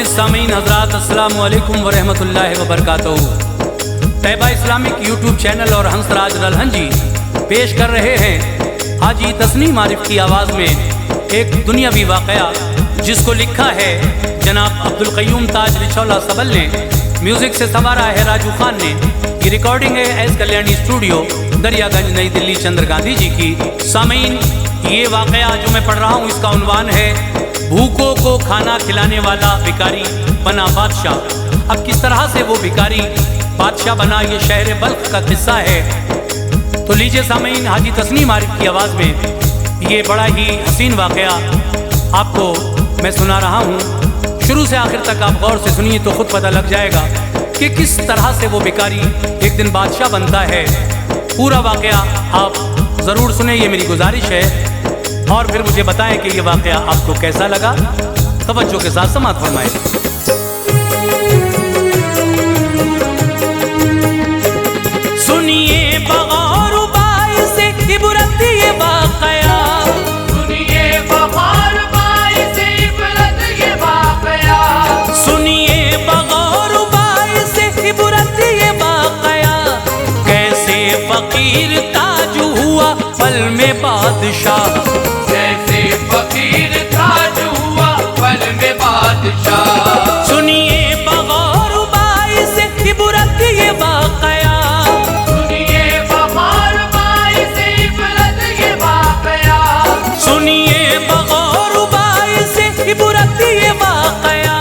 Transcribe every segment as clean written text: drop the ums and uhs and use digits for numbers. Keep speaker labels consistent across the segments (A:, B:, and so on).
A: मोअज़्ज़िज़ सामीन हज़रात, अस्सलामु अलैकुम व रहमतुल्लाहि व बरकातहू। तैयबा इस्लामिक यूट्यूब चैनल और हंसराज रल्हन जी पेश कर रहे हैं हाजी तस्नीम आरिफ की आवाज़ में एक दुनियावी वाक़या, जिसको लिखा है जनाब अब्दुल क़य्यूम ताज रिछौला सबल ने, म्यूज़िक से संवारा है राजू खान ने। ये रिकॉर्डिंग है एस कल्याणी स्टूडियो, दरियागंज, नई दिल्ली, चंद्र गांधी जी की। सामीन, ये वाक़या जो मैं पढ़ रहा हूँ इसका उन्वान है भूखों को खाना खिलाने वाला भिखारी बना बादशाह। अब किस तरह से वो भिखारी बादशाह बना, ये शहर बल्ख का किस्सा है। तो लीजिए सामीन, हाजी तस्नीम आरिफ की आवाज़ में ये बड़ा ही हसीन वाक़या आपको मैं सुना रहा हूँ। शुरू से आखिर तक आप गौर से सुनिए तो खुद पता लग जाएगा कि किस तरह से वो भिखारी एक दिन बादशाह बनता है। पूरा वाक़या आप ज़रूर सुने, ये मेरी गुजारिश है, और फिर मुझे बताएं कि ये वाक़या आपको कैसा लगा। तवज्जो के साथ समाअत फरमाएं। सुनिए बगौर बाई से इबरत ये वाक़या,
B: सुनिए बगौर बाई से इबरत ये वाक़या,
A: सुनिए बगौर बाई से इबरत ये वाक़या। कैसे फ़कीर ताज हुआ पल में बादशाह,
B: जैसे फकीर ताज हुआ पल में बादशाह।
A: सुनिए बगौर बाई से इबरत ये वाक़या,
B: सुनिए बगौर बाई से इबरत ये वाक़या,
A: सुनिए बगौर बाई से इबरत ये वाक़या।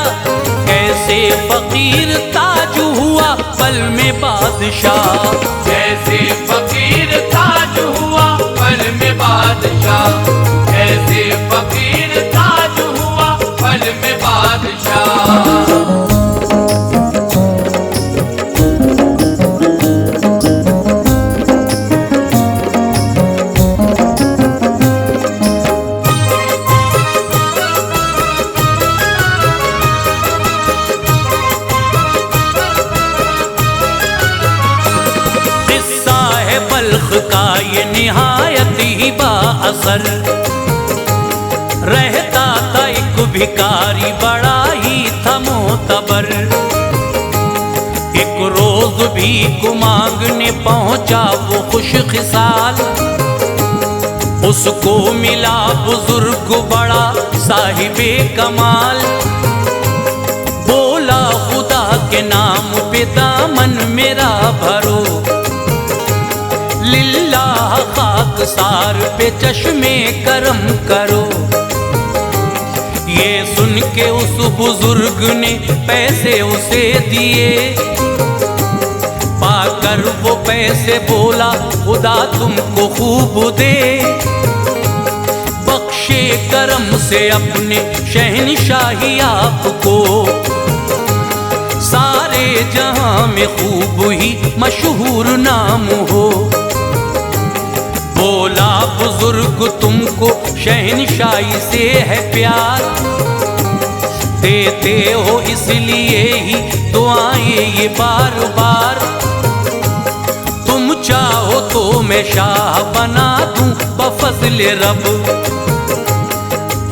A: कैसे फ़कीर ताज हुआ पल में बादशाह,
B: जैसे फकीर ताज हुआ पल में बादशाह, जैसे फकीर ताज हुआ पल में बादशाह।
A: किस्सा है बल्ख का ये निहायत ही बाअसर। रहता था एक भिखारी बड़ा ही था मोतबर। एक रोज भीख मांगने पहुंचा वो खुश खिसाल। उसको मिला बुजुर्ग बड़ा साहिबे कमाल। बोला खुदा के नाम पे दामन मेरा भरो, लिल्लाह खाकसार पे चश्मे करम करो। ये सुन के उस बुजुर्ग ने पैसे उसे दिए। पाकर वो पैसे बोला खुदा तुमको खूब दे। बख्शे करम से अपने शहनशाही आपको, सारे जहां में खूब ही मशहूर नाम हो। बोला बुजुर्ग तुमको शहनशाही से है प्यार, देते हो इसलिए ही दुआएं ये बार बार। तुम चाहो तो मैं शाह बना दूं बफज़्ल रब।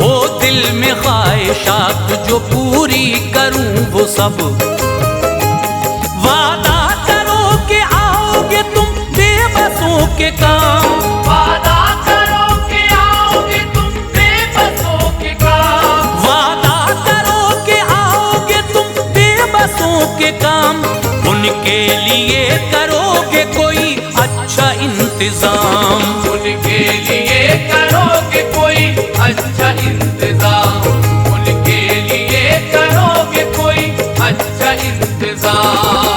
A: ओ दिल में ख्वाहिशात जो पूरी करूं वो सब। वादा करो कि आओगे तुम बेबसों के काम,
B: वादा करो कि आओगे तुम बेबसों के काम,
A: वादा करो कि आओगे तुम बेबसों के काम। उनके लिए करोगे कोई अच्छा इंतजाम,
B: उनके लिए करोगे कोई अच्छा इंतजाम, उनके लिए करोगे कोई अच्छा इंतजाम।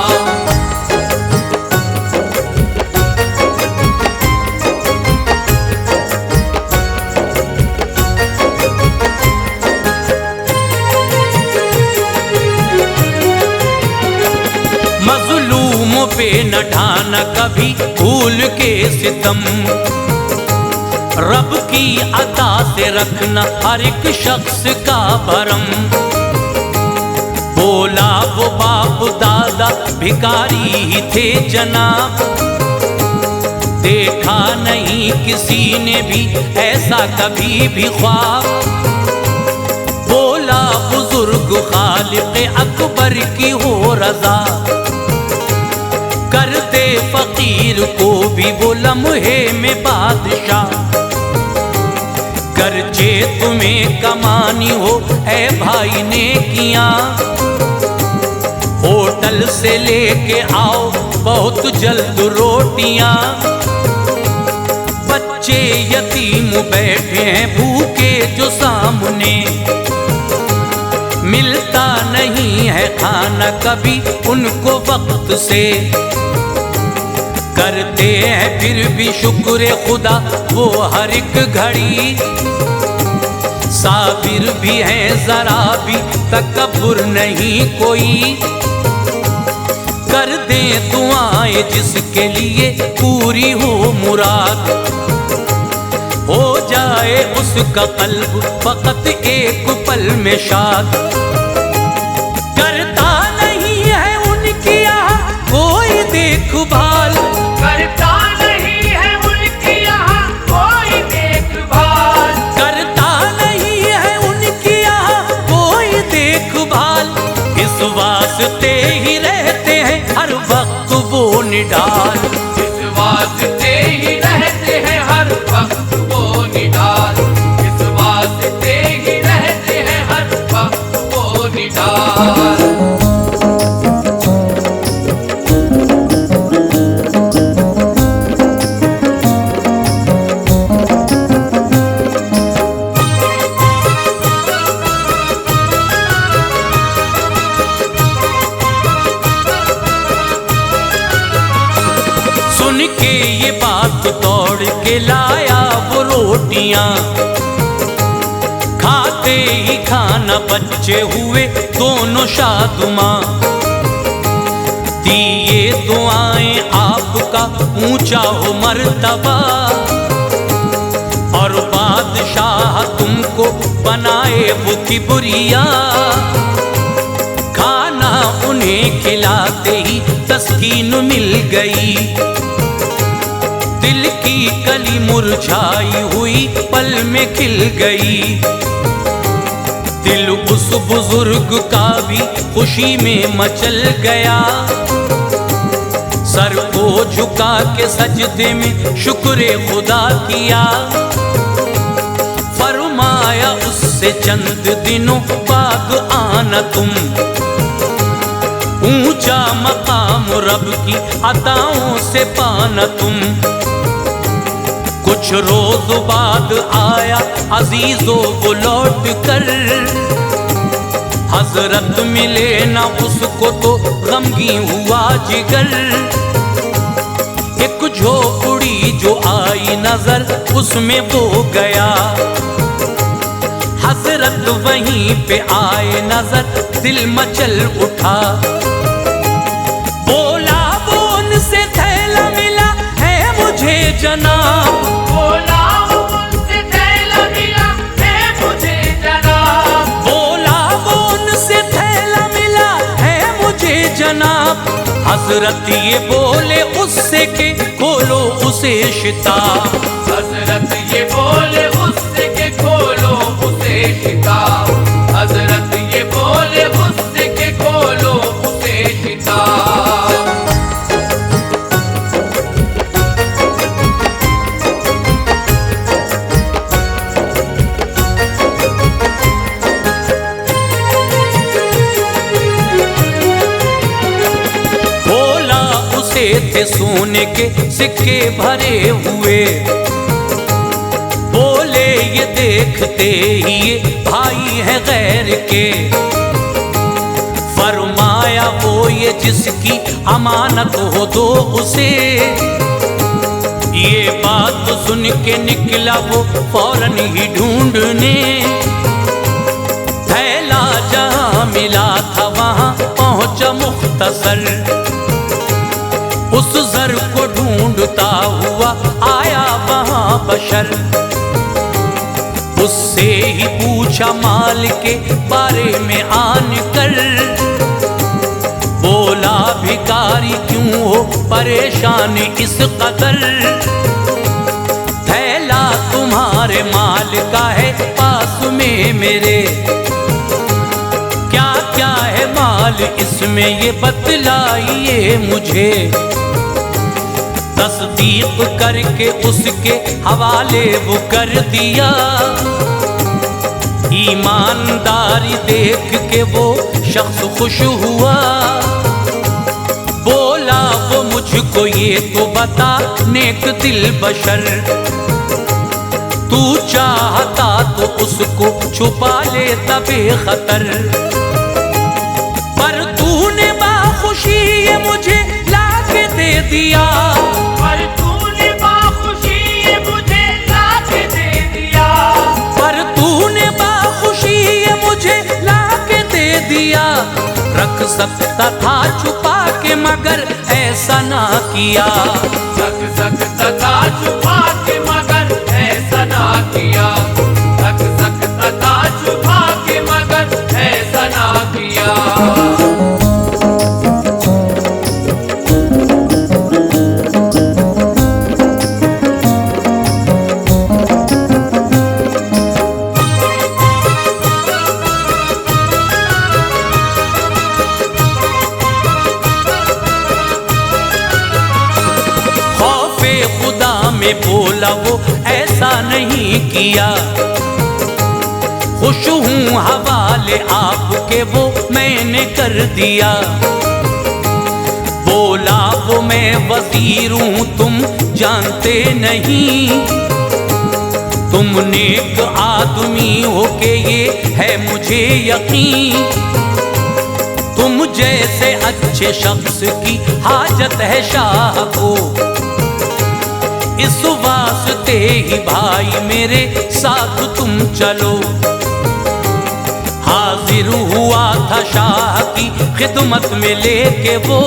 A: मजलूमों पे न ढाना कभी भूल के सितम। रब की अता से रखना हर एक शख्स का भरम। बोला वो बाप दादा भिखारी ही थे जनाब। देखा नहीं किसी ने भी ऐसा कभी भी ख्वाब। बोला बुजुर्ग खाल खालिक अकबर की हो रजा, कर दे फकीर को भी वो लम्हे में बादशाह। करचे तुम्हें कमानी हो ऐ भाई ने किया, होटल से लेके आओ बहुत जल्द रोटियां। बच्चे यतीम बैठे हैं भूखे जो सामने, मिलता नहीं है खाना कभी उनको वक्त से। करते हैं फिर भी शुक्र खुदा वो हर एक घड़ी, साबिर भी है जरा भी तकब्बुर नहीं कोई। कर दे दुआएं जिसके लिए पूरी हो मुराद, हो जाए उसका कल्ब फकत एक पल में शाद। करता नहीं है उनकी यहाँ कोई देखभाल,
B: करता नहीं है उनकी यहाँ कोई देखभाल,
A: करता नहीं है उनकी यहाँ कोई देखभाल। इस वास्ते ही रहते हैं हर वक्त वो निडाल,
B: इस वास्ते ही रहते हैं हर वक्त वो निडाल, इस वास्ते ही रहते हैं हर वक्त वो निडाल।
A: सुन के ये बात दौड़ के लाया वो रोटियां, खाते ही खाना बच्चे हुए दोनों शादुमा। दिए दुआएं आपका ऊंचा हो मर्तबा, और बादशाह तुमको बनाए वो किबरिया। खाना उन्हें खिलाते ही तस्कीन मिल गई, दिल की कली मुरझाई हुई पल में खिल गई। दिल उस बुजुर्ग का भी खुशी में मचल गया, सर को झुका के सजदे में शुक्र खुदा किया। फरमाया उससे चंद दिनों बाद आना तुम, ऊंचा मकाम रब की अताओं से पाना तुम। कुछ रोज बाद आया अजीजों वो लौट कर, हजरत मिले ना उसको तो गमगी हुआ जिगर। एक झोपड़ी जो आई नजर उसमें वो गया, हजरत वहीं पे आए नजर दिल मचल उठा। बोला वो उनसे थैला मिला है मुझे जनाब,
B: बोला वो उनसे थैला मिला है मुझे जनाब,
A: बोला वो उनसे थैला मिला है मुझे जनाब। हजरत ये बोले उससे के खोलो उसे शिताब,
B: हजरत ये बोले उससे के खोलो उसे शिताब, हजरत ये बोले उससे के खोलो उसे शिताब।
A: बोला उसे थे सोने के सिक्के भरे हुए, बोले ये देखते ही ये भाई है गैर के। फरमाया वो ये जिसकी अमानत हो दो उसे। ये बात सुन के निकला वो फौरन ही ढूंढने, थैला जहां मिला था वहां पहुंचा मुख्तसर। उस जर को ढूंढता हुआ आया वहां बशर, उससे ही पूछा माल के बारे में आन कर। बोला भिखारी क्यों हो परेशान इस कदर, थैला तुम्हारे माल का है पास में मेरे, क्या क्या हाल इसमें ये बतलाइए मुझे, तस्दीक करके उसके हवाले वो कर दिया। ईमानदारी देख के वो शख्स खुश हुआ, बोला वो मुझको ये तो बता नेक दिल बशर, तू चाहता तो उसको छुपा लेता बेखतर, पर तूने बाखुशी ये मुझे लाके दे दिया,
B: पर तूने बाखुशी ये मुझे लाके दे दिया,
A: पर तूने बाखुशी ये मुझे लाके दे दिया। रख सकता था छुपा के मगर ऐसा ना किया,
B: रख सकता था छुपा के मगर ऐसा ना किया, रख सकता था छुपा के मगर ऐसा ना किया।
A: बोला वो ऐसा नहीं किया, खुश हूँ हवाले आपके वो मैंने कर दिया। बोला वो मैं वजीर हूँ तुम जानते नहीं, तुम नेक आदमी हो के ये है मुझे यकीन, तुम जैसे अच्छे शख्स की हाजत है शाह को, इस वास्ते ही भाई मेरे साथ तुम चलो। हाजिर हुआ था शाह की खिदमत में लेके वो,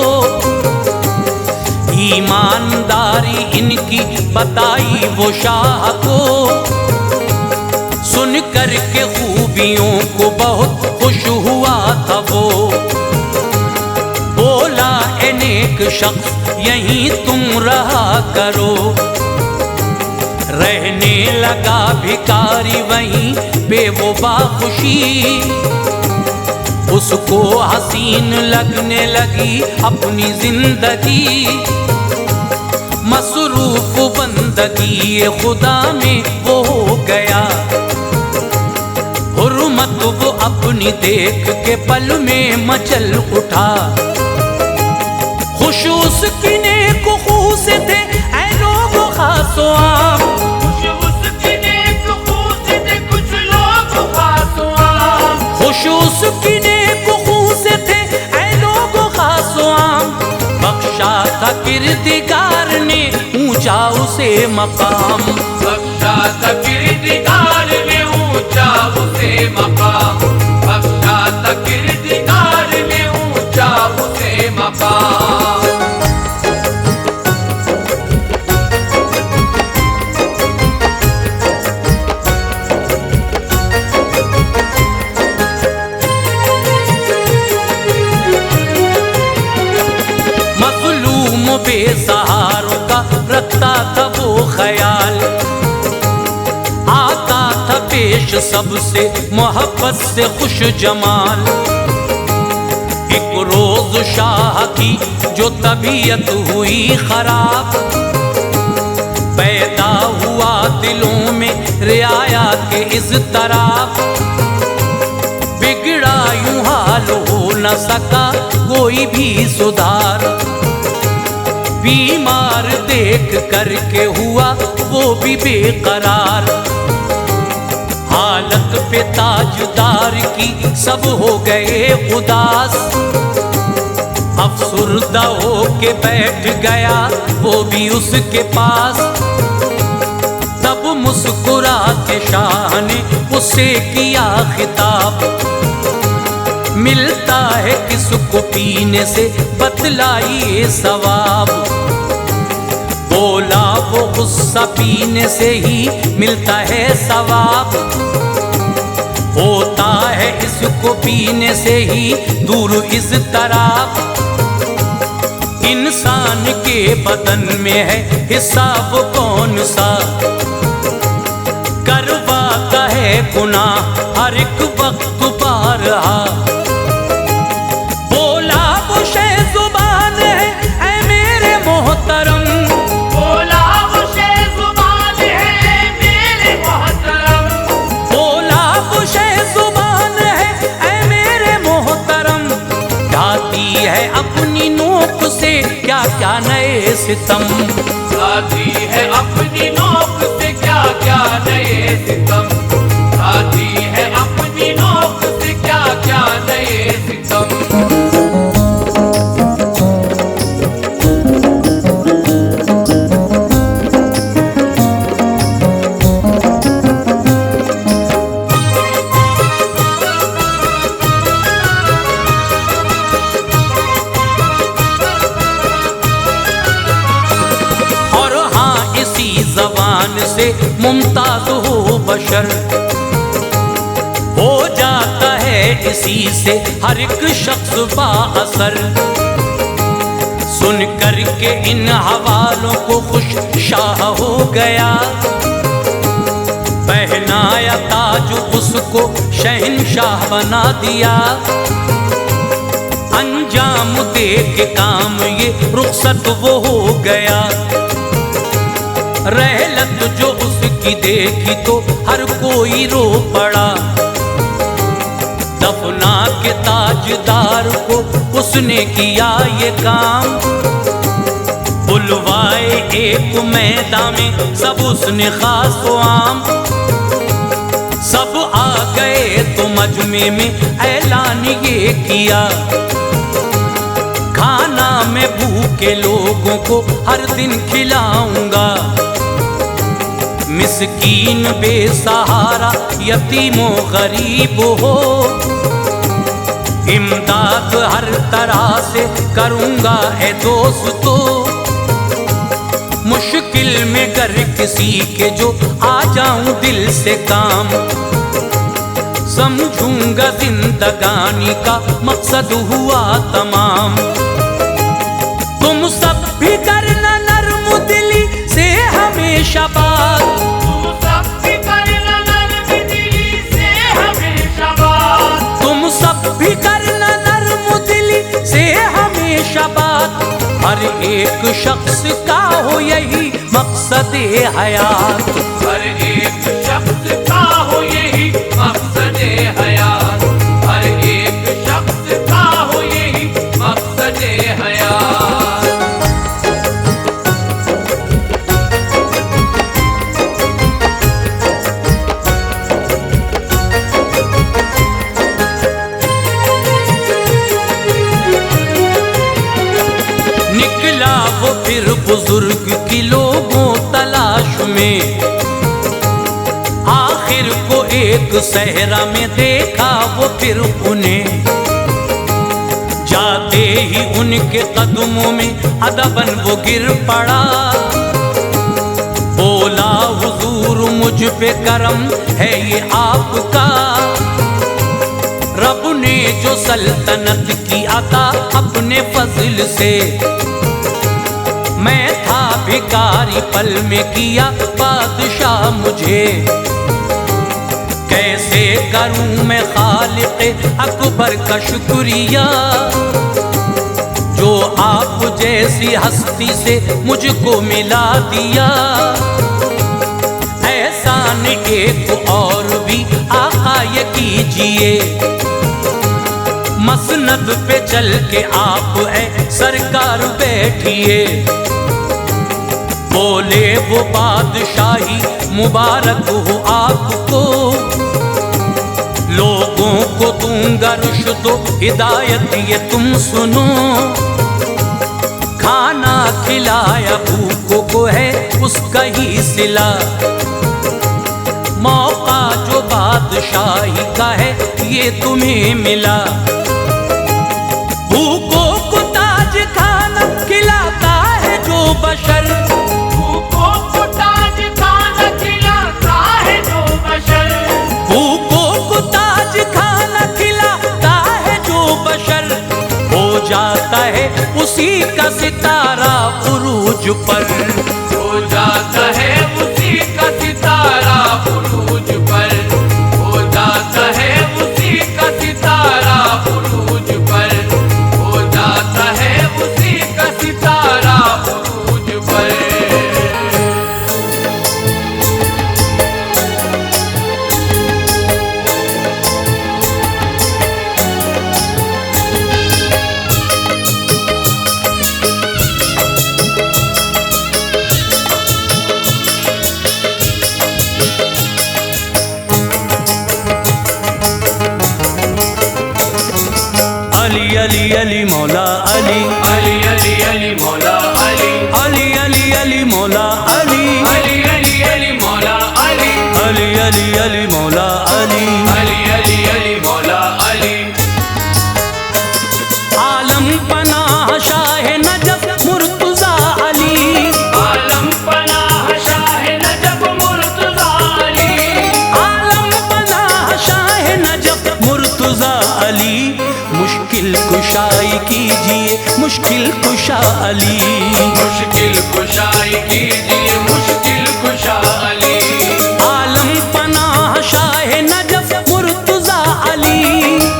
A: ईमानदारी इनकी बताई वो शाह को, सुन कर के खूबियों को बहुत खुश हुआ था वो, बोला ए नेक शख्स यहीं तुम रहा करो। रहने लगा भिखारी वहीं बेवफा खुशी, उसको हसीन लगने लगी अपनी जिंदगी, मसरूफ बंदगी खुदा में वो हो गया, हुर्मत वो अपनी देख के पल में मचल उठा। खुश उसकी नेक खू से थे ऐ लोग खासो आम,
B: खुश उसकी नेक खू से थे कुछ लोग खासो आम,
A: खुश उसकी नेक खू से थे ऐ लोग खासो आम, बख्शा था किरदिगार ने ऊंचा उसे मकाम,
B: बख्शा था किरदिगार ने ऊंचा उसे मकाम, बख्शा था किरदिगार ने ऊंचा उसे मकाम।
A: बेसहारों का रखता था वो ख्याल, आता था पेश सबसे मोहब्बत से खुश जमाल। एक रोज शाह की जो तबीयत हुई खराब, पैदा हुआ दिलों में रियाया के इज़्तिराब, बिगड़ा यूं हाल हो न सका कोई भी सुधार, बीमार देख करके हुआ वो भी बेकरार, हालत पे ताजदार की सब हो गए उदास, अफसुर्दा हो के बैठ गया वो भी उसके पास, तब मुस्कुरा के शाह ने उससे किया खिताब, मिलता है किसको पीने से बतलाइए सवाब, बोला वो गुस्सा पीने से ही मिलता है सवाब, होता है इसको पीने से ही दूर इज़्तिराब, इंसान के बदन में है हिस्सा वो कौन सा, करवाता है गुनाह हर एक वक्त बारहा, सितम।
B: साधी है अपनी नोक से क्या क्या नए सितम, साधी है अपनी नोक से क्या क्या नए सितम।
A: से मुमताज हो बशर, हो जाता है इसी से हर एक शख्स बाअसर। सुन कर के इन हवालों को खुश शाह हो गया, पहनाया ताज उसको शहंशाह बना दिया। अंजाम दे के काम ये रुखसत वो हो गया, रहलत जो उसकी देखी तो हर कोई रो पड़ा। दफना के ताजदार को उसने किया ये काम, बुलवाए एक मैदान में सब उसने खास व आम। सब आ गए तो मजमे में ऐलान ये किया, खाना मैं भूखे लोगों को हर दिन खिलाऊंगा। मिस्कीन बेसहारा यतीमो गरीब हो, इमदाद हर तरह से करूंगा है दोस्तों। मुश्किल में कर किसी के जो आ जाऊं दिल से काम, समझूंगा जिंदगानी का मकसद हुआ तमाम। तुम सब भी करना नर्म दिली से हमेशा बात,
B: तुम सब भी करना नर्म दिली से हमेशा बात,
A: तुम सब भी करना नर्म दिली से हमेशा बात। हर एक शख्स का हो यही मकसद हयात,
B: हर एक शख्स का हो यही मकसद हयात, हर एक शख्स का हो यही मकसद हयात।
A: निकला वो फिर बुजुर्ग की लोगों तलाश में, आखिर को एक सहरा में देखा वो फिर उन्हें। जाते ही उनके कदमों में अदबन वो गिर पड़ा, बोला हुजूर मुझ पे करम है ये आपका। रब ने जो सल्तनत की अता अपने फजल से, मैं था भिखारी पल में किया बादशाह मुझे। कैसे करूं मैं खालिक अकबर का शुक्रिया, जो आप जैसी हस्ती से मुझको मिला दिया। एहसान एक और भी आका ये कीजिए, मसनद पे चल के आप है सरकार बैठिए। बोले वो बादशाही मुबारक हो आपको, लोगों को दूंगा रुश्द हिदायत ये तुम सुनो। खाना खिलाया भूखों को है उसका ही सिला, मौका जो बादशाही का है ये तुम्हें मिला। भूखों को ताज खाना खिलाता है जो बशर,
B: भूखों को ताज खाना खिलाता है जो बशर,
A: भूखों को ताज खाना खिलाता है जो बशर। हो जाता है उसी का सितारा उरूज पर,
B: हो जाता है उसी का सितारा उरूज पर, हो जाता है उसी का सितारा उरूज पर, हो जाता है उसी का सितारा उरूज पर।
A: अली अली मौला अली,
B: अली अली अली मौला अली,
A: अली अली अली मौला अली,
B: अली अली अली मौला अली,
A: अली अली अली मौला अली,
B: अली अली अली मौला अली।
A: आलम पनाह शाह नजफ मुर्तजा अली,
B: आलम पनाह शाह नजफ मुर्तजा अली,
A: आलम पनाह शाह नजफ मुर्तजा अली। मुश्किल कुशाई कीजिए मुश्किल कुशा अली,
B: मुश्किल कुशाई कीजिए मुश्किल कुशा अली।
A: आलम पनाह शाह नजफ मुर्तजा अली,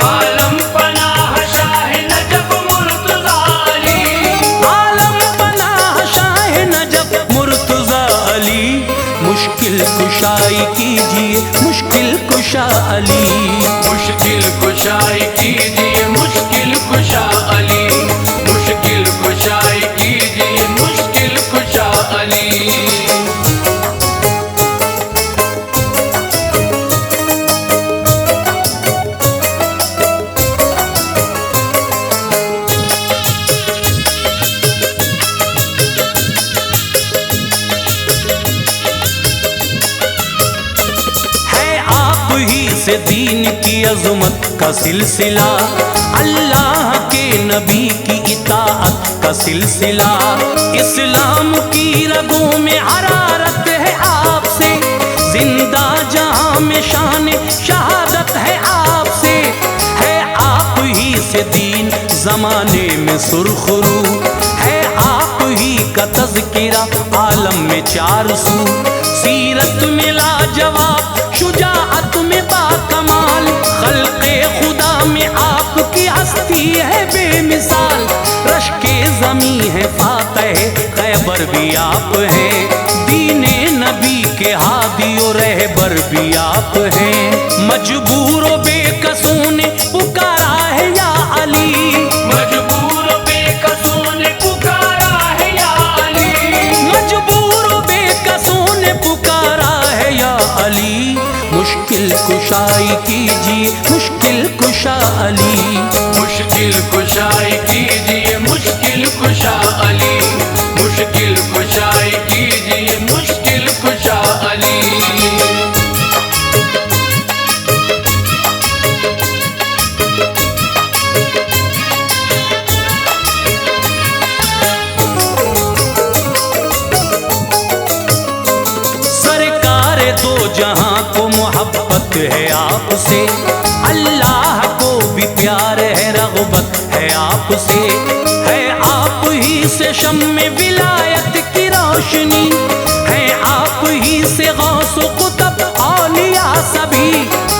B: आलम पनाह शाह नजफ मुर्तजा अली,
A: आलम पनाह शाह नजफ मुर्तजा अली। मुश्किल कुशाई कीजिए मुश्किल कुशा अली,
B: मुश्किल कुशाई कीजिए मुश्किल कुशा अली, मुश्किल कुशाई कीजिए मुश्किल कुशा अली।
A: से दीन की अज़मत का सिलसिला, अल्लाह के नबी की इताअत का सिलसिला। इस्लाम की रगों में हरारत है आपसे, जिंदा जहां में शान शहादत है आपसे। है आप ही से दीन जमाने में सुरखरू, है आप ही का तज़किरा आलम में चार सू। सीरत में लाजवाब शुजाअत में बाकमाल, खल्क़े खुदा में आपकी हस्ती है बेमिसाल। रश्के ज़मी है फातह खैबर भी आप हैं, दीने नबी के हादी और रहबर भी आप हैं। मजबूर बेकसों ने पुकारा है या अली,
B: मजबूर बेकसों ने पुकारा है या अली,
A: मजबूर बेकसों ने पुकारा है या अली। मुश्किल कुशाई कीजिए मुश्किल कुशा अली,
B: मुश्किल कुशाई कीजिए मुश्किल कुशा अली, मुश्किल कुशाई कीजिए मुश्किल कुशा अली।
A: दो जहां को मोहब्बत है आपसे, अल्लाह को भी प्यार है रग़बत है आपसे। है आप ही से शम्मे विलायत की रोशनी, है आप ही से गौस कुतब औलिया सभी।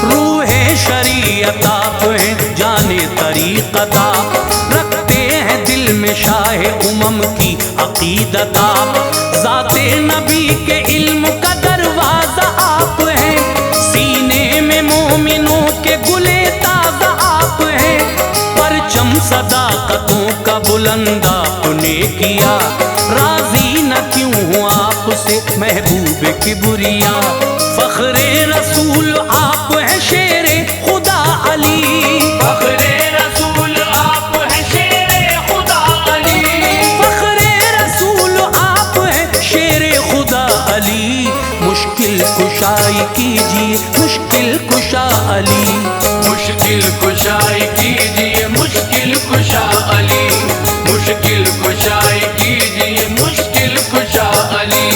A: रूह शरीयत आप हैं जाने तरीक़त आप, रखते हैं दिल में शाह उमम की अक़ीदत आप। ज़ाते नबी के इल्म का दरवाज़ा आप हैं, सीने में मोमिनों के गुले ताज़ा आप हैं। परचम सदाकतों का बुलंद आपने किया, राज़ी न क्यों हूँ आपसे महबूब किबरिया। फ़ख्रे रसूल आप हैं शेरे खुदा अली,
B: फ़ख्रे रसूल आप हैं शेरे खुदा अली,
A: फ़ख्रे रसूल आप हैं शेरे खुदा अली। मुश्किल कुशाई कीजिए मुश्किल कुशा अली,
B: मुश्किल कुशाई कीजिए मुश्किल कुशा अली, मुश्किल कुशाई कीजिए मुश्किल कुशा अली।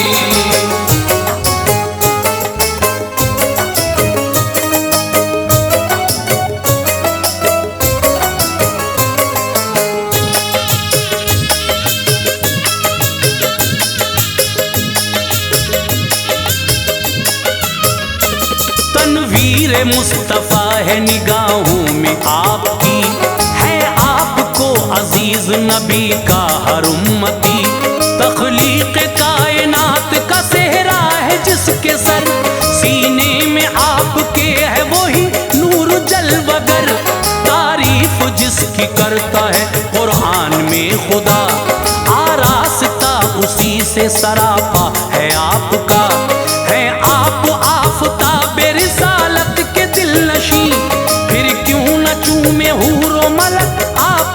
A: तनवीर मुस्तफ़ा है निगाहों में आपकी, है आपको अजीज नबी का हर उम्मती। तख्लीक कायनात का सेहरा है जिसके सर, सीने में आपके है वही नूर जलवगर। तारीफ जिसकी करता है कुरान में खुदा, आरास्ता उसी से सरापा है आपका। है आप आफ़ताब रिसालत के दिल नशी, फिर क्यों न चूमे हूरो मलक आप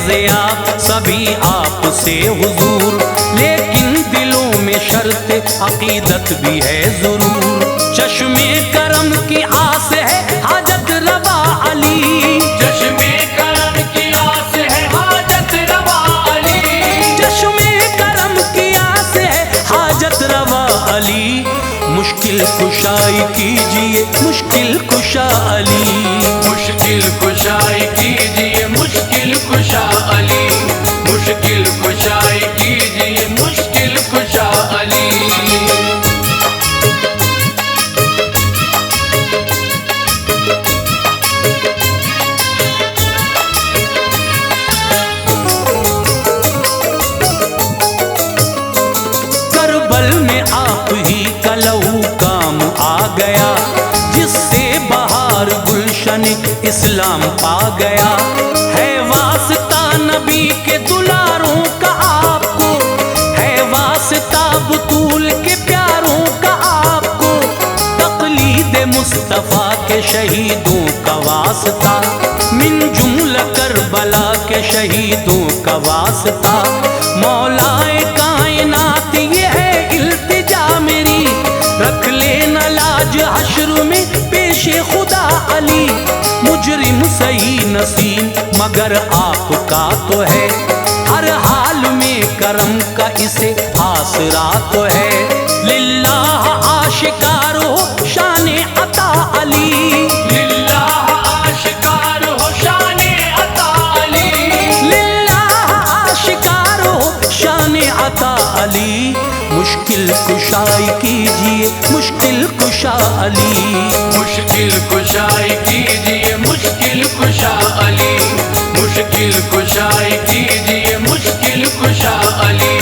A: फैज़े आप सभी आपसे हुजूर, लेकिन दिलों में शर्त अकीदत भी है ज़रूर। चश्मे करम की आस है हाजत रवा अली,
B: चश्मे करम की आस है हाजत रवा अली,
A: चश्मे करम की आस है हाजत रवा अली। मुश्किल कुशाई कीजिए मुश्किल कुशा अली,
B: मुश्किल कुशाई कीजिए मुश्किल कुशा अली, मुश्किल कुशाई कीजिए मुश्किल कुशा अली।
A: करबल में आप ही का लहू काम आ गया, जिससे बहार गुलशन इस्लाम पा गया। है वास्ता नबी के दुलारों का आपको, है वास्ता बतूल के प्यारों का आपको, तकलीद मुस्तफ़ा के शहीदों का वास्ता, मिन जुमला करबला के शहीदों का वास्ता। मौलाए कायनात ये है इल्तिजा मेरी, रख लेना लाज हश्र में पेशे खुदा अली। मुजरिम सही नसीम मगर आपका तो है, हर हाल में करम का इसे आसरा तो है। लिल्लाह आशिकार हो शान अता अली,
B: लिल्लाह आशिकार हो शान अता अली,
A: लिल्लाह आशिकार हो शान अता अली। मुश्किल कुशाई कीजिए मुश्किल कुशा अली,
B: मुश्किल कुशाई कीजिए मुश्किल कुशा अली, मुश्किल कुशाई कीजिए मुश्किल कुशा अली,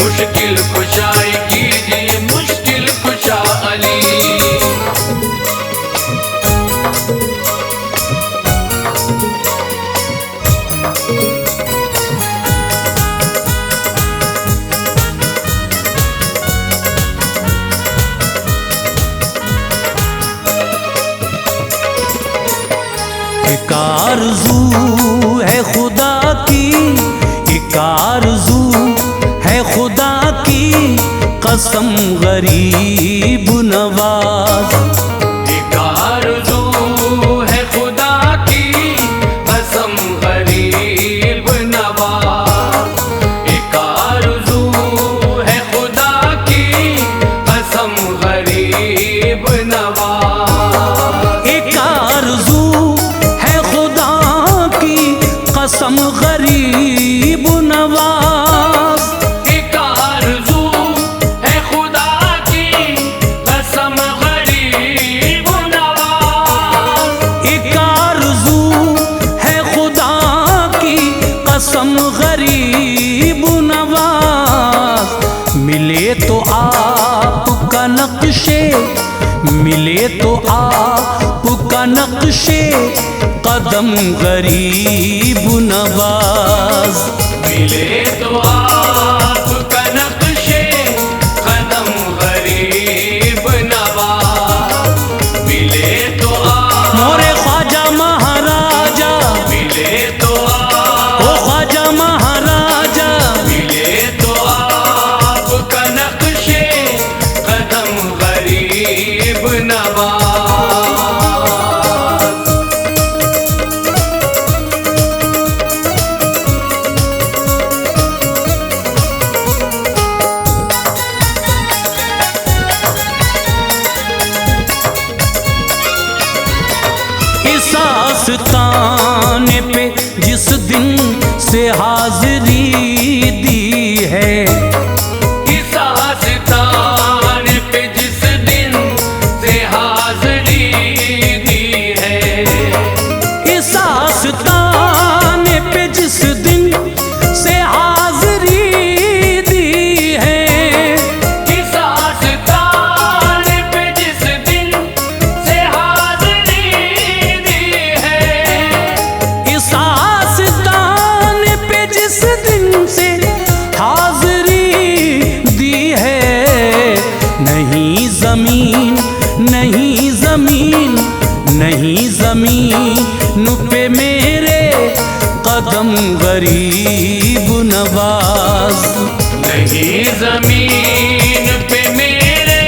B: मुश्किल कुशाई कीजिए मुश्किल कुशा अली।
A: एक आरज़ू है खुदा की, एक आरज़ू है खुदा की, कसम गरीब नवाज।
B: एक आरज़ू है खुदा की कसम गरीब नवाज, एक आरज़ू है खुदा की कसम गरीब नवाज,
A: एक आरज़ू है खुदा की कसम गरीब नवाज।
B: एक आरज़ू है खुदा की कसम गरीब नवाज,
A: एक आरज़ू है खुदा की कसम गरीब नवाज। मिले तो आपका नक्शे, मिले तो आपका नक्शे कदम गरीब नवाज।
B: मिले तो आपका नक्शे कदम गरीब नवाज, मिले तो
A: मोरे ख्वाजा महाराजा,
B: मिले तो
A: ओ ख्वाजा महाराजा,
B: मिले तो आपका नक्शे कदम गरीब नवाज।
A: इस आस्ताने पे जिस दिन से हाजिरी दी है,
B: इस आस्तान पे जिस दिन से हाज़िरी दी है,
A: इस आस्ताने पे जिस दिन से हाजिरी दी है,
B: इस आस्तान पे जिस दिन से हाज़िरी दी है,
A: इस आस्ताने पे जिस दिन से हाजिरी दी है। नहीं जमीन नहीं जमीन नहीं जमीन पे मेरे कदम गरीब नवाज।
B: नहीं जमीन पे मेरे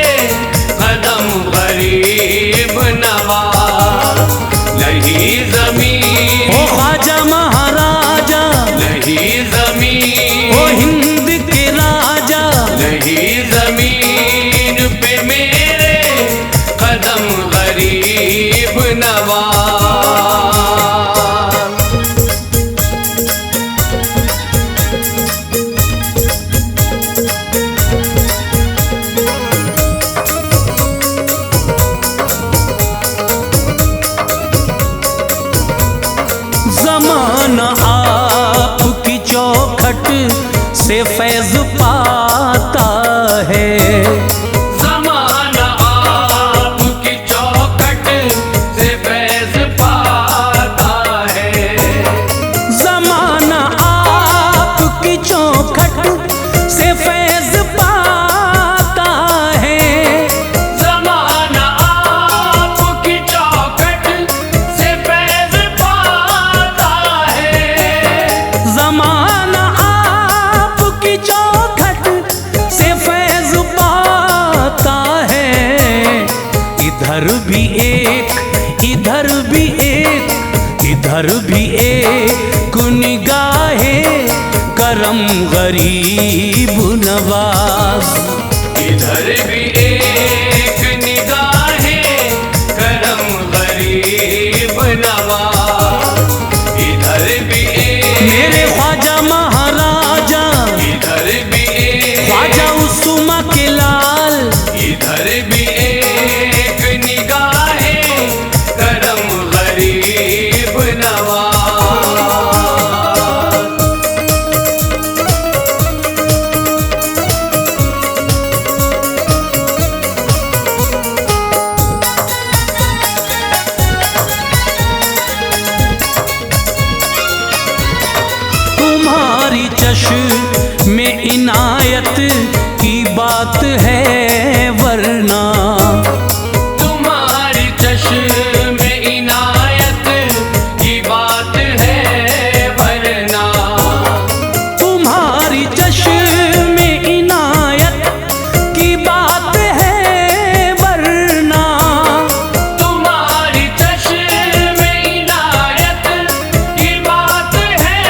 B: कदम गरीब नवाज, नहीं जमीन
A: ओ ख्वाजा महाराजा,
B: नहीं जमीन
A: ओ हिंद के राजा,
B: नहीं जमीन पे मेरे कदम गरीब नवाज।
A: ज़माना आपकी चौखट से फैज़ पाता है,
B: ज़माना आपकी चौखट से फैज़ पाता है,
A: ज़माना आपकी चौखट से फैज़ पाता है,
B: ज़माना आपकी चौखट से फैज़ पाता है,
A: ज़माना आपकी चौखट से फैज़ पाता है। इधर भी एक, इधर भी एक, इधर भी एक निगाहे करम गरीब नवाज।
B: इधर भी एक निगाहें करम गरीब नवाज, इधर भी एक
A: मेरे ख्वाजा महाराजा,
B: इधर भी एक
A: ख्वाजा उस्मा के लाल,
B: इधर भी एक निगाहें करम गरीब नवाज।
A: तुम्हारी चश्म में इनायत की बात है वरना,
B: तुम्हारी चश्म में इनायत की बात है वरना,
A: तुम्हारी चश्म में इनायत की बात है वरना,
B: तुम्हारी चश्म में इनायत की बात है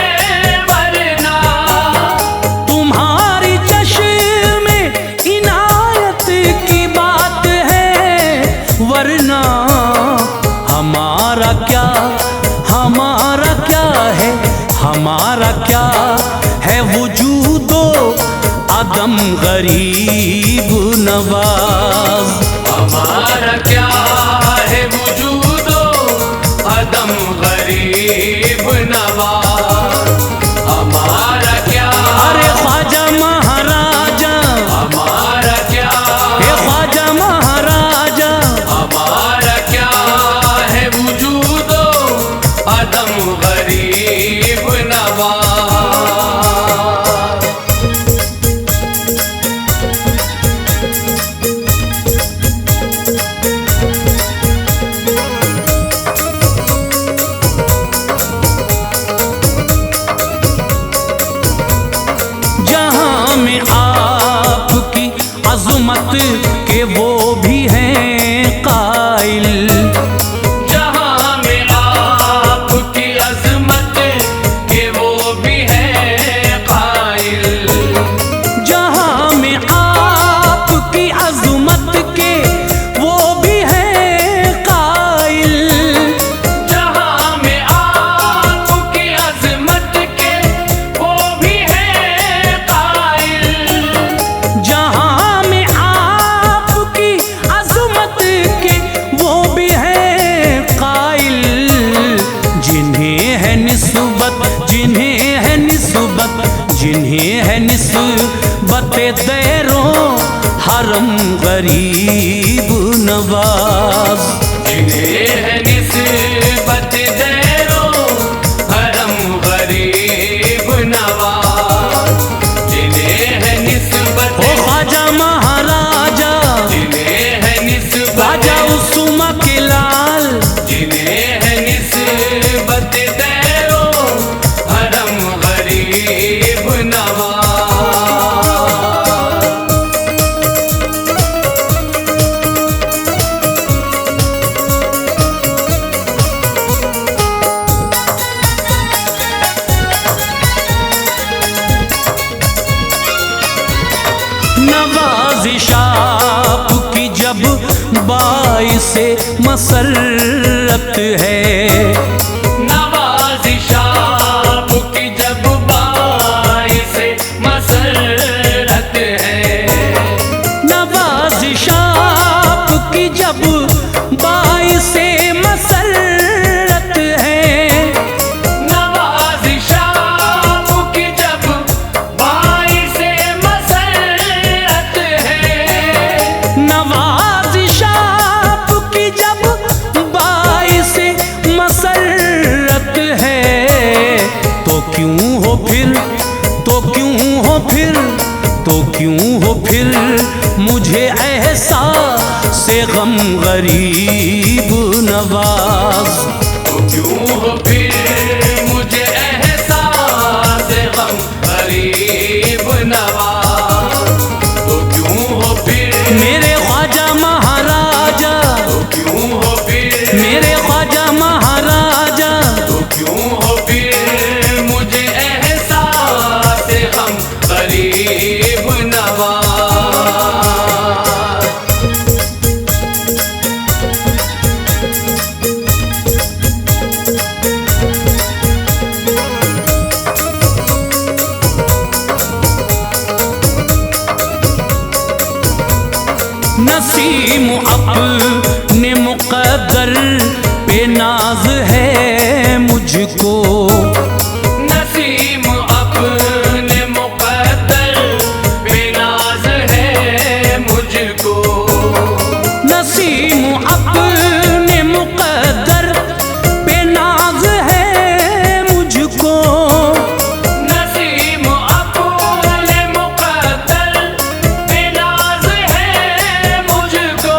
B: वरना,
A: तुम्हारी चश्म में इनायत की बात है वरना। हमारा क्या, हमारा क्या है, हमारा क्या है वजूदो आदम गरीब नवाज।
B: हमारा क्या है वजूदो अदम गरीब नवाज, हमारा क्या
A: अरे ख्वाजा महाराजा,
B: हमारा क्या
A: हे ख्वाजा महाराजा,
B: हमारा क्या है वजूदो अदम गरीब नवाज।
A: जहां में आपकी अज़मत के वो भी हैं कायल,
B: जहां में आपकी अज़मत के वो भी है कायल,
A: जहां में आपकी अज़मत के वो भी हैं कायल,
B: जहां में आपकी अज़मत के वो भी है कायल,
A: जहां में आपकी अज़मत के वो भी हैं कायल। जिन्हें है निस्बत, जिन्हें है निस्बत, जिन्हें है निस्बत दैरो हरम गरीब नवाज।
B: जिन्हें है निस्बत दैरो हरम गरीब नवाज, जिन्हें है निस्बत
A: ओ ख्वाजा महाराजा,
B: जिन्हें है निस्बत
A: ख्वाजा उस्मा के लाल,
B: जिन्हें है निस्बत दैरो
A: बाइसे मसरत है।
B: नवाज़िश आपकी जब बाइसे मसरत है,
A: नवाज़िश आपकी जब बाइसे मसरत है,
B: नवाज़िश आपकी जब बाइसे मसरत है,
A: नवाज़िश आपकी जब बाइसे मसरत है, तो क्यों हो फिर, तो क्यों हो फिर, तो क्यों हो फिर मुझे एहसास से गम गरीब नवाज।
B: तो क्यों हो फिर मुझे एहसास गम गरीब नवाज, तो क्यों हो फिर
A: मेरे ख्वाजा महाराजा,
B: तो क्यों हो फिर
A: मेरे ख्वाजा महाराजा,
B: तो क्यों हो फिर मुझे एहसास गम गरीब नवाज।
A: नसीम अपने मुक़द्दर पे नाज है मुझको,
B: नसीम अपने मुक़द्दर पे नाज है मुझको,
A: नसीम अपने मुक़द्दर पे नाज है मुझको,
B: नसीम अपने मुक़द्दर पे नाज है मुझको,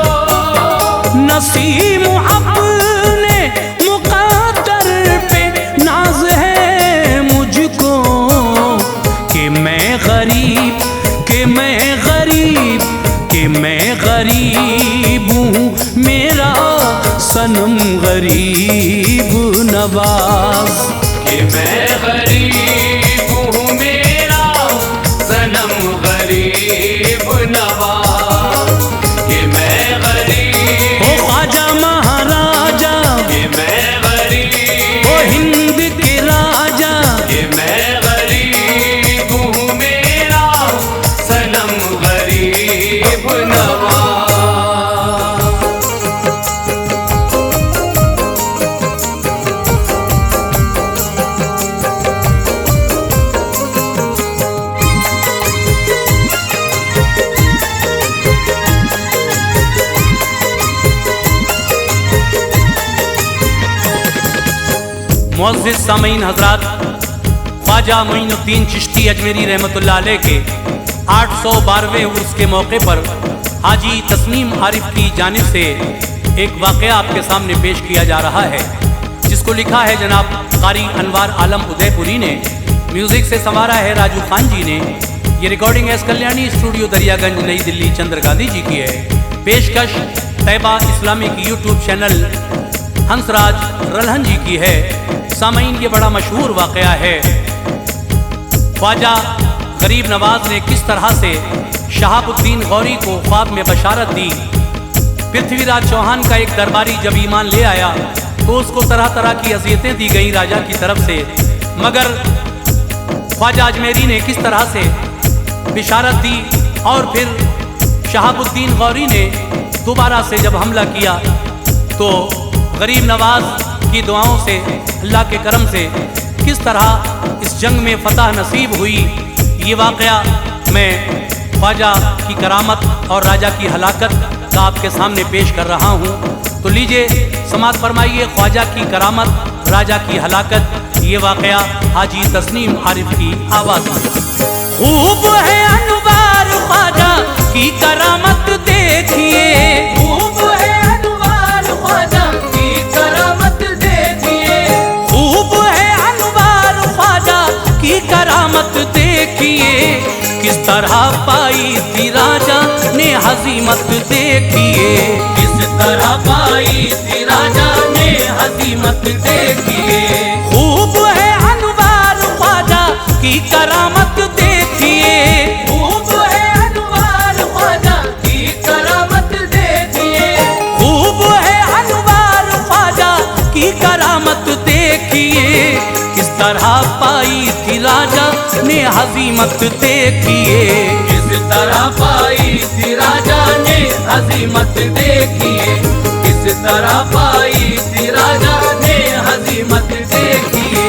A: नसीम अपने मुक़द्दर पे नाज है मुझको, कि मैं गरीब, कि मैं गरीब, कि मैं गरीब हूँ, मेरा सनम गरीब नवाज।
B: कि मैं गरीब हूँ, मेरा सनम गरीब नवाज, कि मैं गरीब,
A: ओ ख्वाजा महाराजा,
B: कि मैं गरीब,
A: ओ हिंद के राजा,
B: कि मैं गरीब हूँ, मेरा सनम गरीब नवाज।
A: मुअज़्ज़िज़ सामीन हज़रात, ख्वाजा मोइनुद्दीन चिश्ती अजमेरी रहमतुल्लाह अलैह के 812वें उर्स के मौके पर हाजी तस्नीम आरिफ की जानिब से एक वाक़या आपके सामने पेश किया जा रहा है, जिसको लिखा है जनाब कारी अनवार आलम उदयपुरी ने, म्यूज़िक से संवारा है राजू खान जी ने। ये recording S Kalyani studio Daryaganj Nai Delhi Chandra Gandhi ji की है। पेशकश Taiyaba Islamic YouTube channel Hansraj Ralhan ji की है। सामीन ये बड़ा मशहूर वाक़या है। ख्वाजा गरीब नवाज ने किस तरह से शहाबुद्दीन गौरी को ख्वाब में बशारत दी। पृथ्वीराज चौहान का एक दरबारी जब ईमान ले आया तो उसको तरह तरह की अज़ियतें दी गई राजा की तरफ से, मगर ख्वाजा अजमेरी ने किस तरह से बिशारत दी और फिर शहाबुद्दीन गौरी ने दोबारा से जब हमला किया तो गरीब नवाज की दुआओं से, अल्लाह के करम से किस तरह इस जंग में फतह नसीब हुई, ये वाक़या मैं ख्वाजा की करामत और राजा की हलाकत का आपके सामने पेश कर रहा हूँ। तो लीजिए समाअत फरमाइए ख्वाजा की करामत, राजा की हलाकत, ये वाक़या हाजी तस्नीम आरिफ की आवाज़ में। खूब है अनवार ख्वाजा की करामत देखिए,
B: खूब है अनवार ख्वाजा की करामत देखिए,
A: खूब है अनवार ख्वाजा की करामत देखिए, किस तरह पाई थी राजा ने हज़ीमत देखिए, किस तरह पाई थी राजा ने हज़ीमत देखिए। खूब है अनवार ख्वाजा की करामत देखिए,
B: खूब है अनवार ख्वाजा की करामत देखिए,
A: हजीमत देखिए।
B: किस तरह पाई थी राजा ने हजीमत देखिए, किस तरह पाई थी राजा ने हजीमत देखिए।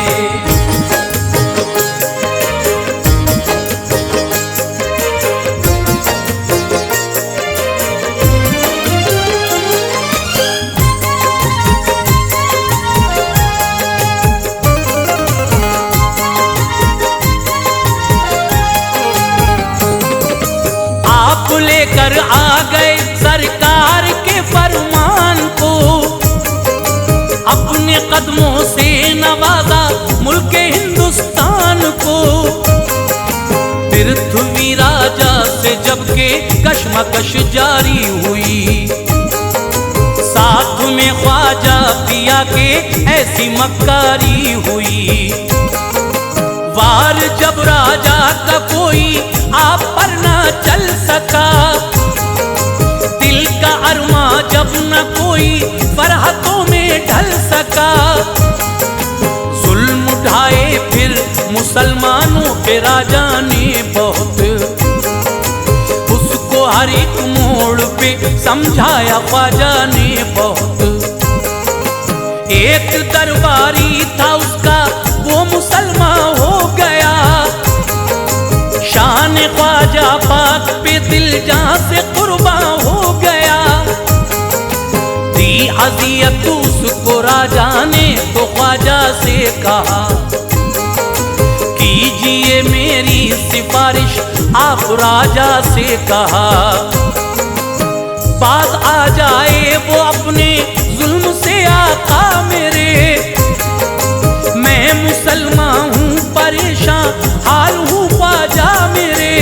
A: लेकर आ गए सरकार के फरमान को, अपने कदमों से नवाजा मुल्क हिंदुस्तान को। पृथ्वी राजा से जबकि कशमकश जारी हुई, साथ में ख्वाजा पिया के ऐसी मक्कारी हुई। वार जब राजा का कोई आप पर ना चल सका, दिल का अरमा जब न कोई फरहतों में ढल सका। जुल्म उठाए फिर मुसलमानों के राजा ने बहुत, उसको हर एक मोड़ पे समझाया ख्वाजा ने बहुत। एक दरबारी था उसका वो मुसलमान हो गया, शान ख्वाजा पाक पे दिल जान से कुर्बान हो गया। दी अज़ियत उसको राजा ने तो ख्वाजा से कहा, कीजिए मेरी सिफारिश आप राजा से कहा। बाज आ जाए वो अपने जुल्म से आका मेरे, मैं मुसलमान हूँ परेशान हाल हूँ ख्वाजा मेरे।